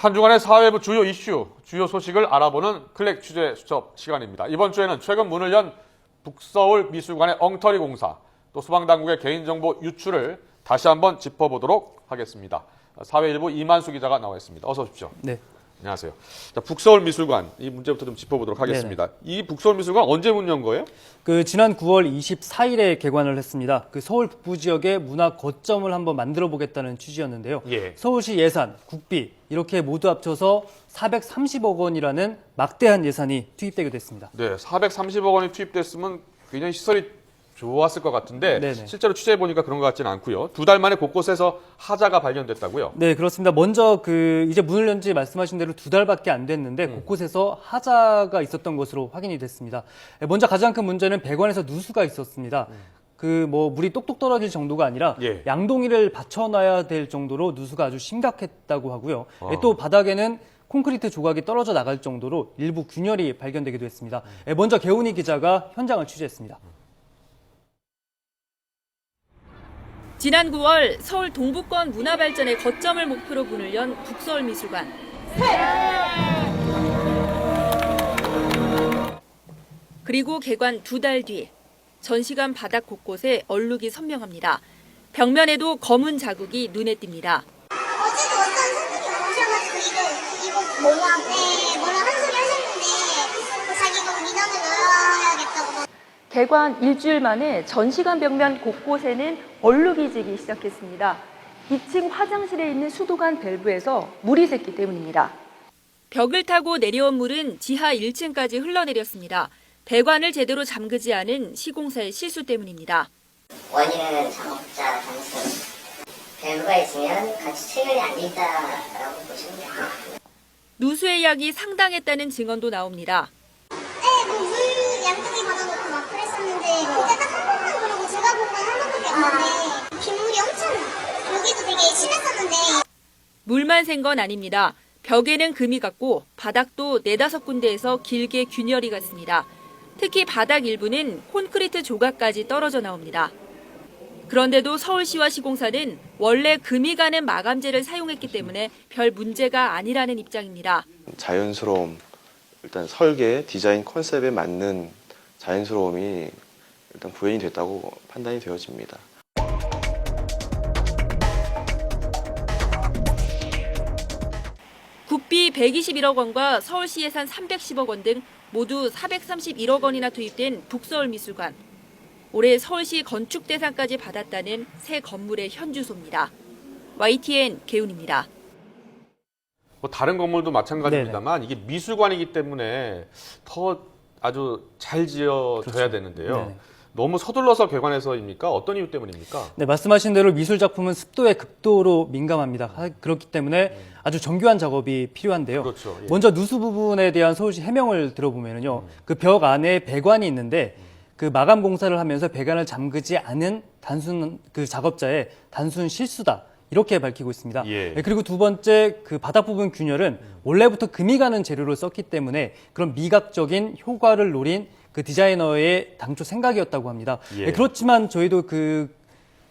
한 주간의 사회부 주요 이슈, 주요 소식을 알아보는 클렉 취재 수첩 시간입니다. 이번 주에는 최근 문을 연 북서울 미술관의 엉터리 공사, 또 소방당국의 개인정보 유출을 다시 한번 짚어보도록 하겠습니다. 사회일보 이만수 기자가 나와 있습니다. 어서 오십시오. 네. 안녕하세요. 자, 북서울 미술관 이 문제부터 좀 짚어보도록 하겠습니다. 네네. 이 북서울 미술관 언제 문 연 거예요? 지난 9월 24일에 개관을 했습니다. 서울 북부 지역의 문화 거점을 한번 만들어 보겠다는 취지였는데요. 예. 서울시 예산, 국비 이렇게 모두 합쳐서 430억 원이라는 막대한 예산이 투입되기도 했습니다. 네, 430억 원이 투입됐으면 굉장히 시설이 좋았을 것 같은데 네네. 실제로 취재해보니까 그런 것 같지는 않고요. 2달 만에 곳곳에서 하자가 발견됐다고요? 네, 그렇습니다. 먼저 이제 문을 연 지 말씀하신 대로 2달밖에 안 됐는데 곳곳에서 하자가 있었던 것으로 확인이 됐습니다. 먼저 가장 큰 문제는 배관에서 누수가 있었습니다. 물이 똑똑 떨어질 정도가 아니라 예. 양동이를 받쳐놔야 될 정도로 누수가 아주 심각했다고 하고요. 또 바닥에는 콘크리트 조각이 떨어져 나갈 정도로 일부 균열이 발견되기도 했습니다. 먼저 개훈이 기자가 현장을 취재했습니다. 지난 9월 서울 동부권 문화발전의 거점을 목표로 문을 연 북서울 미술관. 그리고 개관 2달 뒤 전시관 바닥 곳곳에 얼룩이 선명합니다. 벽면에도 검은 자국이 눈에 띕니다. 어제도 어떤 선생님이 오셔가지고 이거 뭐냐 한 소리 하셨는데 자기가 민원을 넣어야겠다고. 개관 일주일 만에 전시관 벽면 곳곳에는 얼룩이 지기 시작했습니다. 2층 화장실에 있는 수도관 밸브에서 물이 샜기 때문입니다. 벽을 타고 내려온 물은 지하 1층까지 흘러내렸습니다. 배관을 제대로 잠그지 않은 시공사의 실수 때문입니다. 원인은 작업자 단순. 밸브가 있으면 같이 체결이 안 돼 있다라고 보시면 됩니다. 누수의 약이 상당했다는 증언도 나옵니다. 네, 물 양동이 받아놓고 막 그랬었는데 그때 딱 한 번만 그러고 제가 본 건 한 번밖에 없는데 빗물이 엄청 여기도 되게 심했었는데. 물만 샌 건 아닙니다. 벽에는 금이 갔고 바닥도 4-5군데에서 길게 균열이 갔습니다. 특히 바닥 일부는 콘크리트 조각까지 떨어져 나옵니다. 그런데도 서울시와 시공사는 원래 금이 가는 마감재를 사용했기 때문에 별 문제가 아니라는 입장입니다. 자연스러움, 일단 설계, 디자인 컨셉에 맞는 자연스러움이 일단 구현이 됐다고 판단이 되어집니다. 국비 121억 원과 서울시 예산 310억 원 등 모두 431억 원이나 투입된 북서울 미술관. 올해 서울시 건축 대상까지 받았다는 새 건물의 현주소입니다. YTN 개훈입니다. 다른 건물도 마찬가지입니다만 이게 미술관이기 때문에 더 아주 잘 지어져야 그렇죠. 되는데요. 네네. 너무 서둘러서 개관해서입니까? 어떤 이유 때문입니까? 네, 말씀하신 대로 미술 작품은 습도에 극도로 민감합니다. 그렇기 때문에 아주 정교한 작업이 필요한데요. 그렇죠. 예. 먼저 누수 부분에 대한 서울시 해명을 들어보면요, 그 벽 안에 배관이 있는데 그 마감 공사를 하면서 배관을 잠그지 않은 단순 작업자의 단순 실수다. 이렇게 밝히고 있습니다. 예. 그리고 두 번째 그 바닥 부분 균열은 원래부터 금이 가는 재료를 썼기 때문에 그런 미각적인 효과를 노린 그 디자이너의 당초 생각이었다고 합니다. 예. 그렇지만 저희도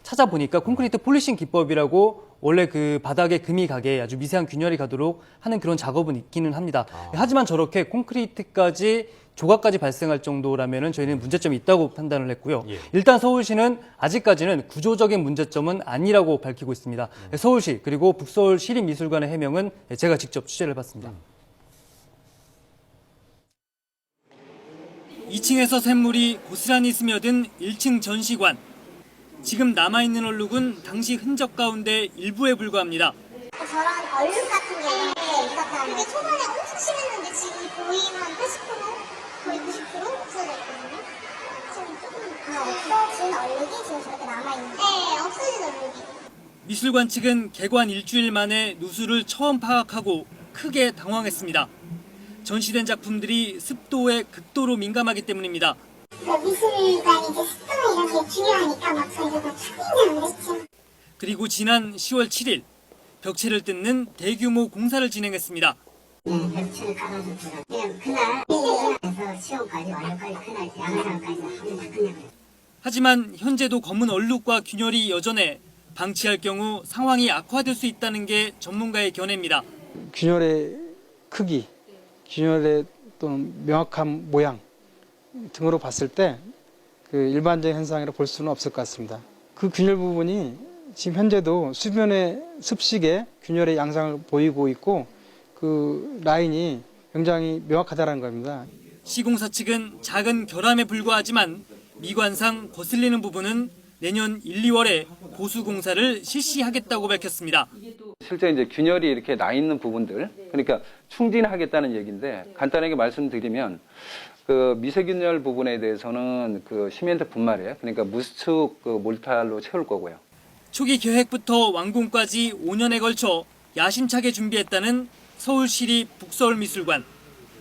찾아보니까 콘크리트 폴리싱 기법이라고 원래 그 바닥에 금이 가게 아주 미세한 균열이 가도록 하는 그런 작업은 있기는 합니다. 하지만 저렇게 콘크리트까지 조각까지 발생할 정도라면은 저희는 문제점이 있다고 판단을 했고요. 예. 일단 서울시는 아직까지는 구조적인 문제점은 아니라고 밝히고 있습니다. 서울시 그리고 북서울 시립미술관의 해명은 제가 직접 취재를 해봤습니다. 2층에서 샘물이 고스란히 스며든 1층 전시관. 지금 남아있는 얼룩은 당시 흔적 가운데 일부에 불과합니다. 저런 얼룩 같은 게 있었다. 그게 초반에 엄청 심했는데 지금 거의 한 80%? 거의 90% 없어져 있거든요. 지금 조금 없어진 얼룩이 지금 저렇게 남아있는데. 네, 없어진 얼룩이. 미술관 측은 개관 일주일 만에 누수를 처음 파악하고 크게 당황했습니다. 전시된 작품들이 습도에 극도로 민감하기 때문입니다. 미술관이 이제 습도가 이렇게 중요하니까 막 저희가 다 착용이 안 됐죠. 그리고 지난 10월 7일 벽체를 뜯는 대규모 공사를 진행했습니다. 벽체를 깔아줬더라. 그냥 그날 일어나서 시험까지 완료까지 그날 양산까지 하면 다 끝내버려. 하지만 현재도 검은 얼룩과 균열이 여전해 방치할 경우 상황이 악화될 수 있다는 게 전문가의 견해입니다. 균열의 크기, 균열의 또는 명확한 모양 등으로 봤을 때 그 일반적인 현상이라 볼 수는 없을 것 같습니다. 그 균열 부분이 지금 현재도 수변의 습식에 균열의 양상을 보이고 있고 그 라인이 굉장히 명확하다는 겁니다. 시공사 측은 작은 결함에 불과하지만 미관상 거슬리는 부분은 내년 1, 2월에 보수 공사를 실시하겠다고 밝혔습니다. 실제 이제 균열이 이렇게 나 있는 부분들, 그러니까 충진하겠다는 얘기인데 간단하게 말씀드리면 그 미세균열 부분에 대해서는 그 시멘트 분말이에요. 그러니까 무수축 그 몰탈로 채울 거고요. 초기 계획부터 완공까지 5년에 걸쳐 야심차게 준비했다는 서울시립 북서울미술관.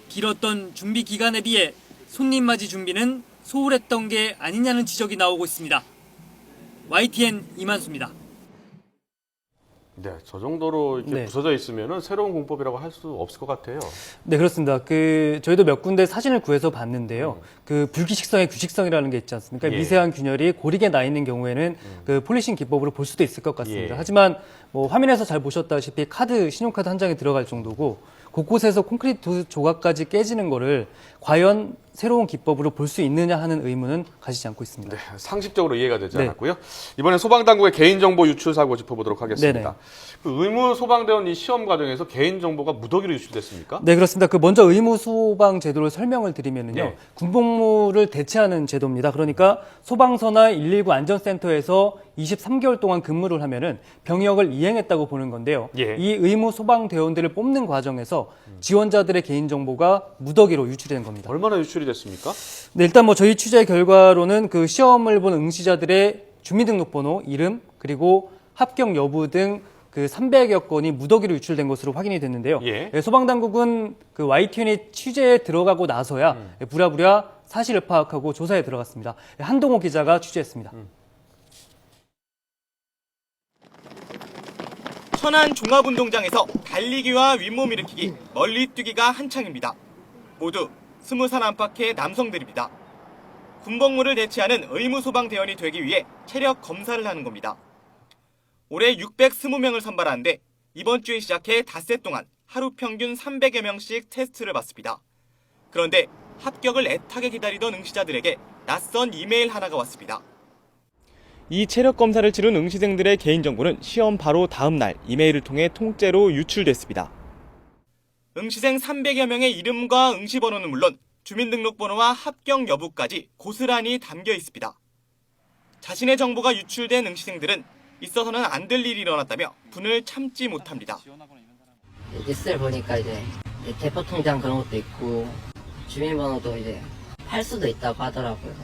길었던 준비 기간에 비해 손님 맞이 준비는 소홀했던 게 아니냐는 지적이 나오고 있습니다. YTN 이만수입니다. 네, 저 정도로 이렇게 네. 부서져 있으면은 새로운 공법이라고 할 수 없을 것 같아요. 네, 그렇습니다. 저희도 몇 군데 사진을 구해서 봤는데요. 그 불규칙성의 규칙성이라는 게 있지 않습니까? 예. 미세한 균열이 고리게 나 있는 경우에는 그 폴리싱 기법으로 볼 수도 있을 것 같습니다. 예. 하지만 뭐 화면에서 잘 보셨다시피 신용카드 한 장이 들어갈 정도고 곳곳에서 콘크리트 조각까지 깨지는 거를 과연 새로운 기법으로 볼 수 있느냐 하는 의문은 가지지 않고 있습니다. 네, 상식적으로 이해가 되지 네. 않았고요. 이번엔 소방당국의 개인정보 유출 사고 짚어보도록 하겠습니다. 네네. 그 의무 소방대원 이 시험 과정에서 개인정보가 무더기로 유출됐습니까? 네, 그렇습니다. 먼저 의무 소방 제도를 설명을 드리면은요. 네. 군복무를 대체하는 제도입니다. 그러니까 소방서나 119 안전센터에서 23개월 동안 근무를 하면은 병역을 이행했다고 보는 건데요. 예. 이 의무 소방대원들을 뽑는 과정에서 지원자들의 개인정보가 무더기로 유출된 겁니다. 얼마나 유출이 됐습니까? 네, 일단 저희 취재 결과로는 그 시험을 본 응시자들의 주민등록번호, 이름, 그리고 합격 여부 등 그 300여 건이 무더기로 유출된 것으로 확인이 됐는데요. 예. 소방당국은 그 YTN이 취재에 들어가고 나서야 부랴부랴 사실을 파악하고 조사에 들어갔습니다. 한동호 기자가 취재했습니다. 천안 종합운동장에서 달리기와 윗몸 일으키기, 멀리 뛰기가 한창입니다. 모두 20살 안팎의 남성들입니다. 군복무를 대체하는 의무소방대원이 되기 위해 체력 검사를 하는 겁니다. 올해 620명을 선발하는데 이번 주에 시작해 닷새 동안 하루 평균 300여 명씩 테스트를 받습니다. 그런데 합격을 애타게 기다리던 응시자들에게 낯선 이메일 하나가 왔습니다. 이 체력 검사를 치른 응시생들의 개인정보는 시험 바로 다음 날 이메일을 통해 통째로 유출됐습니다. 응시생 300여 명의 이름과 응시번호는 물론 주민등록번호와 합격 여부까지 고스란히 담겨 있습니다. 자신의 정보가 유출된 응시생들은 있어서는 안 될 일이 일어났다며 분을 참지 못합니다. 뉴스를 보니까 이제 대포 통장 그런 것도 있고 주민번호도 이제 팔 수도 있다고 하더라고요.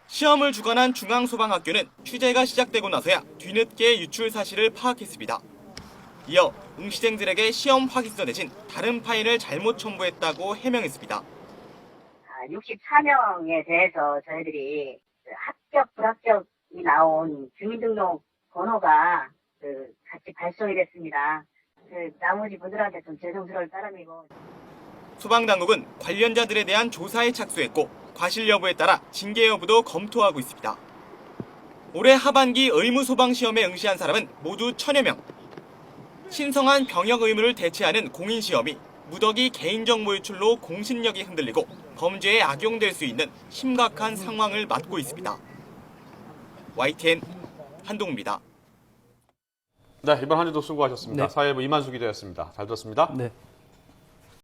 시험을 주관한 중앙소방학교는 취재가 시작되고 나서야 뒤늦게 유출 사실을 파악했습니다. 이어 응시생들에게 시험 확인서 대신 다른 파일을 잘못 첨부했다고 해명했습니다. 64명에 대해서 저희들이 합격, 불합격이 나온 주민등록 번호가 같이 발송이 됐습니다. 나머지 분들한테 좀 죄송스러울 따름이고. 소방당국은 관련자들에 대한 조사에 착수했고 과실 여부에 따라 징계 여부도 검토하고 있습니다. 올해 하반기 의무소방시험에 응시한 사람은 모두 1000여 명. 신성한 병역 의무를 대체하는 공인시험이 무더기 개인정보 유출로 공신력이 흔들리고 범죄에 악용될 수 있는 심각한 상황을 맞고 있습니다. YTN 한동우입니다. 네, 이번 한 주도 수고하셨습니다. 네. 사회부 이만수 기자였습니다. 잘 들었습니다. 네.